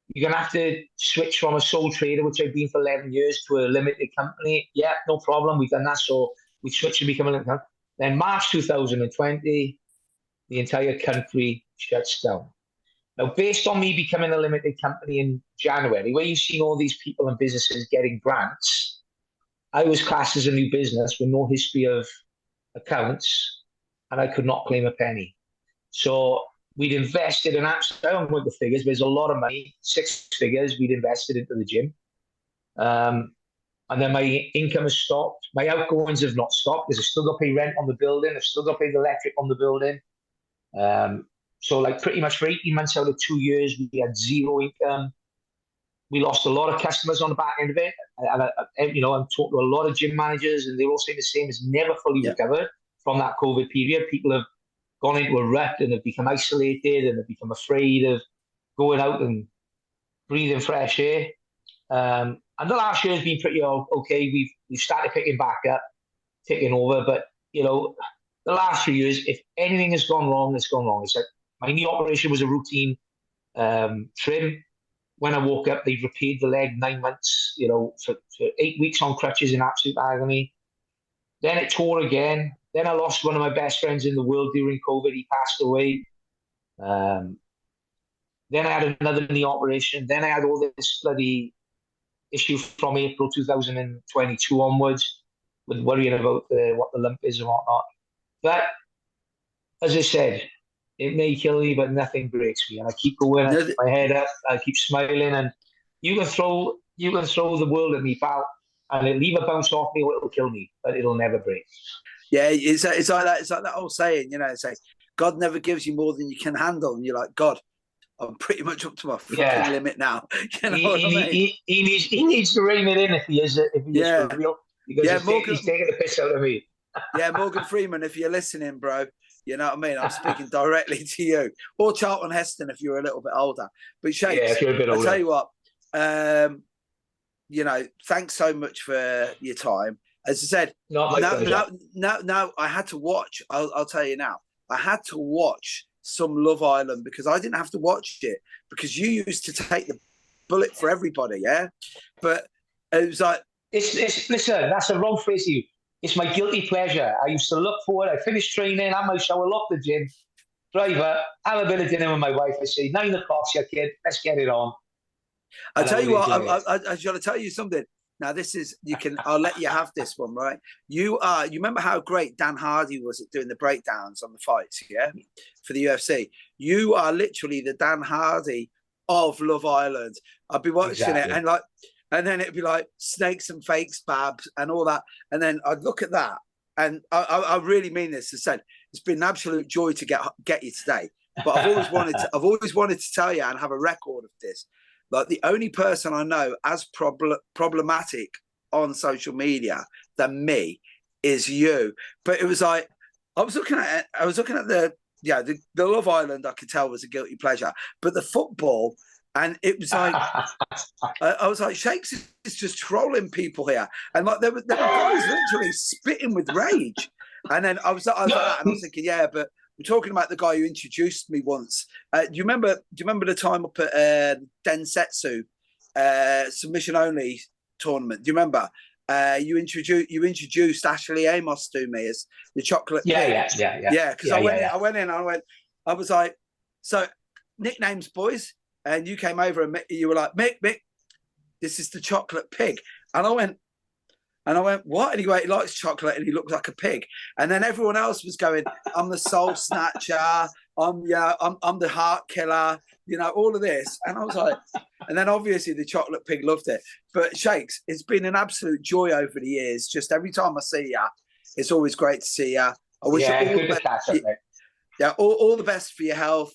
you're going to have to switch from a sole trader, which I've been for 11 years, to a limited company. Yeah, no problem. We've done that. So we switched to become a limited company. Then March 2020, the entire country shuts down. Now, based on me becoming a limited company in January, where you've seen all these people and businesses getting grants, I was classed as a new business with no history of accounts, and I could not claim a penny. So we'd invested in apps. I don't know the figures, but there's a lot of money, 6 figures we'd invested into the gym. And then my income has stopped. My outgoings have not stopped because I've still got to pay rent on the building. I've still got to pay the electric on the building. So like pretty much for 18 months out of 2 years, we had zero income. We lost a lot of customers on the back end of it. And I'm talking to a lot of gym managers, and they're all saying the same. It's never fully recovered from that COVID period. People have gone into a rut and have become isolated and have become afraid of going out and breathing fresh air. And the last year has been pretty okay. We've started picking back up, taking over. But, the last 3 years, if anything has gone wrong, it's gone wrong. It's like my knee operation was a routine trim. When I woke up, they'd repaired the leg 9 months, for 8 weeks on crutches in absolute agony. Then it tore again. Then I lost one of my best friends in the world during COVID. He passed away. Then I had another knee operation. Then I had all this bloody issue from April 2022 onwards with worrying about what the lump is and whatnot. But as I said, it may kill me, but nothing breaks me. And I keep going, I keep my head up, I keep smiling, and you can throw the world at me, pal, and it'll either bounce off me or it'll kill me, but it'll never break. Yeah, it's like that. It's like that old saying, it's like God never gives you more than you can handle, and you're like, God, I'm pretty much up to my fucking limit now. You know what I mean? He needs to rein it in if he is for real, because he's taking the piss out of me. Yeah, Morgan Freeman, if you're listening, bro, you know what I mean? I'm speaking directly to you. Or Charlton Heston if you're a little bit older. But Shakes, if you're a bit older. I'll tell you what, thanks so much for your time. As I said, now I had to watch, I'll tell you now, I had to watch some Love Island because I didn't have to watch it because you used to take the bullet for everybody, yeah? But it was like... Listen, that's a wrong phrase to you. It's my guilty pleasure. I used to look forward. I finished training, have my shower, lock the gym, drive up, have a bit of dinner with my wife. I say, 9 o'clock, your kid, let's get it on. I'll tell you what, I got to tell you something. Now, I'll let you have this one, right? You remember how great Dan Hardy was at doing the breakdowns on the fights, yeah? For the UFC. You are literally the Dan Hardy of Love Island. I'd be watching it and then it'd be like snakes and fakes, babs, and all that. And then I'd look at that, and I really mean this. I said it's been an absolute joy to get you today. But I've always wanted to tell you and have a record of this. Like the only person I know as problematic on social media than me is you. But it was like I was looking at the Love Island. I could tell was a guilty pleasure, but the football. And it was like, I was like, Shakes is just trolling people here. And like, there were guys literally spitting with rage. And then I was like that, and I was thinking, yeah, but we're talking about the guy who introduced me once. Do you remember the time up at Densetsu, submission only tournament? Do you remember? You introduced Ashley Amos to me as the chocolate. Yeah. Because I went in, I was like, so nicknames, boys. And you came over and you were like, Mick, this is the chocolate pig. And I went, what? And he went, he likes chocolate and he looks like a pig. And then everyone else was going, I'm the soul snatcher. I'm the heart killer, all of this. And I was like, and then obviously the chocolate pig loved it. But Shakes, it's been an absolute joy over the years. Just every time I see you, it's always great to see you. I wish you all the best for your health.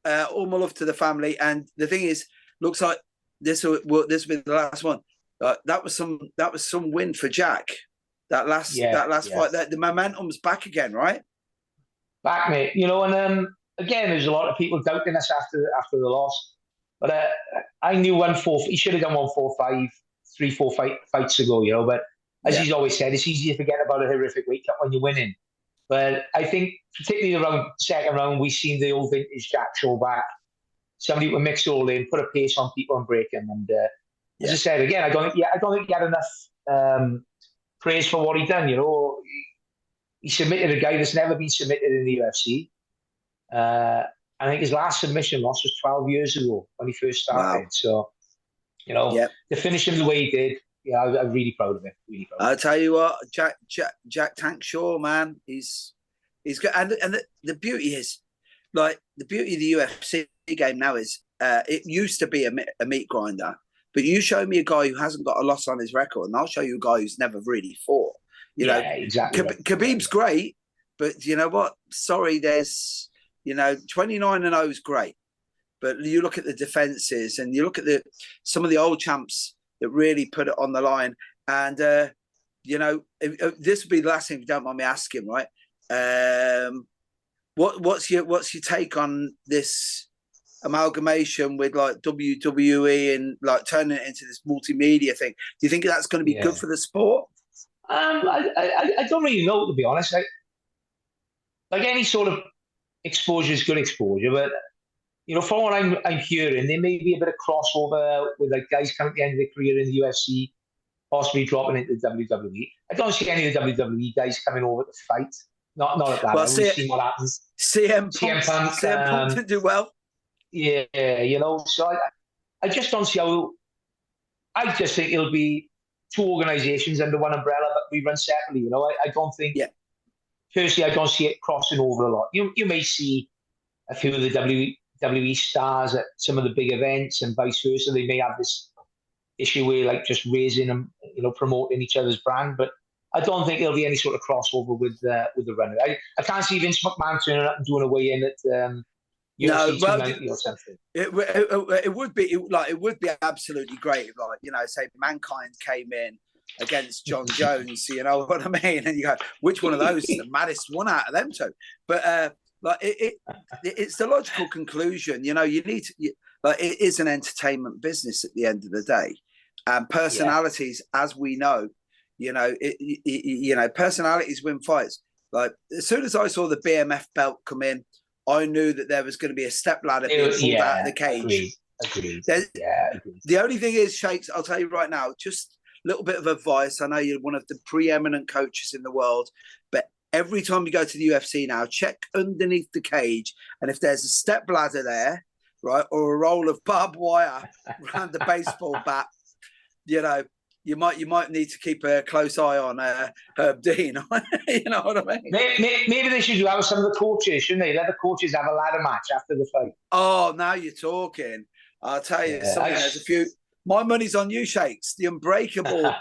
All my love to the family, and the thing is, looks like this will be the last one. That was some win for Jack. That last fight. The momentum's back again, right? Back, mate. And again, there's a lot of people doubting us after the loss, but I knew 1-4. He should have done 1-4-5, 3-4 fights ago, But as he's always said, it's easy to forget about a horrific wake up when you're winning. But I think, particularly around second round, we seen the old vintage Jack show back. Somebody would mix it all in, put a pace on people and break them. And as I said again, I don't think he had enough praise for what he done. You know, he submitted a guy that's never been submitted in the UFC. I think his last submission loss was 12 years ago when he first started. Wow. So, you know, to finish him the way he did, I'm really proud of him. Really proud. I'll tell you what, Jack Tank Shaw, man, he's good. And the beauty is, like, the beauty of the UFC game now is it used to be a meat grinder, but you show me a guy who hasn't got a loss on his record, and I'll show you a guy who's never really fought. You know, exactly. Khabib's great, but you know what? Sorry, there's 29-0 is great, but you look at the defenses and you look at some of the old champs that really put it on the line. And this would be the last thing, if you don't mind me asking, right? What's your take on this amalgamation with like WWE and like turning it into this multimedia thing? Do you think that's going to be good for the sport? I don't really know, to be honest. Like any sort of exposure is good exposure, but from what I'm hearing, there may be a bit of crossover with like guys coming at the end of their career in the UFC, possibly dropping into WWE. I don't see any of the WWE guys coming over to fight. Not at that. Well, we've seen what happens. CM Punk didn't do well. Yeah, so I just don't see how. I just think it'll be two organisations under one umbrella, but we run separately. I don't think. Yeah. Personally, I don't see it crossing over a lot. You may see a few of the WWE stars at some of the big events and vice versa. They may have this issue where like just raising them, promoting each other's brand, but I don't think there'll be any sort of crossover with the runner. I can't see Vince McMahon turning up and doing a weigh-in at UFC 290 or something. It would be absolutely great if, say Mankind came in against John Jones, you know what I mean? And you go, which one of those is the maddest one out of them two? But it's the logical conclusion. You need to, it is an entertainment business at the end of the day, and personalities, as we know, personalities win fights. Like as soon as I saw the BMF belt come in, I knew that there was going to be a stepladder being pulled out of the cage. Agreed. The only thing is, Shakes, I'll tell you right now, just a little bit of advice. I know you're one of the preeminent coaches in the world, but every time you go to the UFC now, check underneath the cage, and if there's a stepladder there, right, or a roll of barbed wire around the baseball bat, you might need to keep a close eye on Herb Dean. You know what I mean? Maybe they should have some of the coaches, shouldn't they? Let the coaches have a ladder match after the fight. Oh, now you're talking. I'll tell you something. There's a few. My money's on you, Shakes. The unbreakable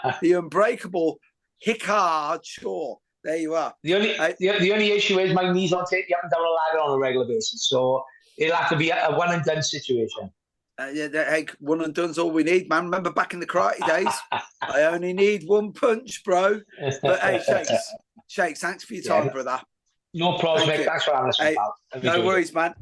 Hickard Shaw. There you are. The only issue is my knees don't take you up and down a ladder on a regular basis, so it'll have to be a one and done situation. Hey, one and done's all we need, man. Remember back in the karate days, I only need one punch, bro. But hey, Shakes, thanks for your time, brother. No problem, mate. Thanks for having us. No worries, man.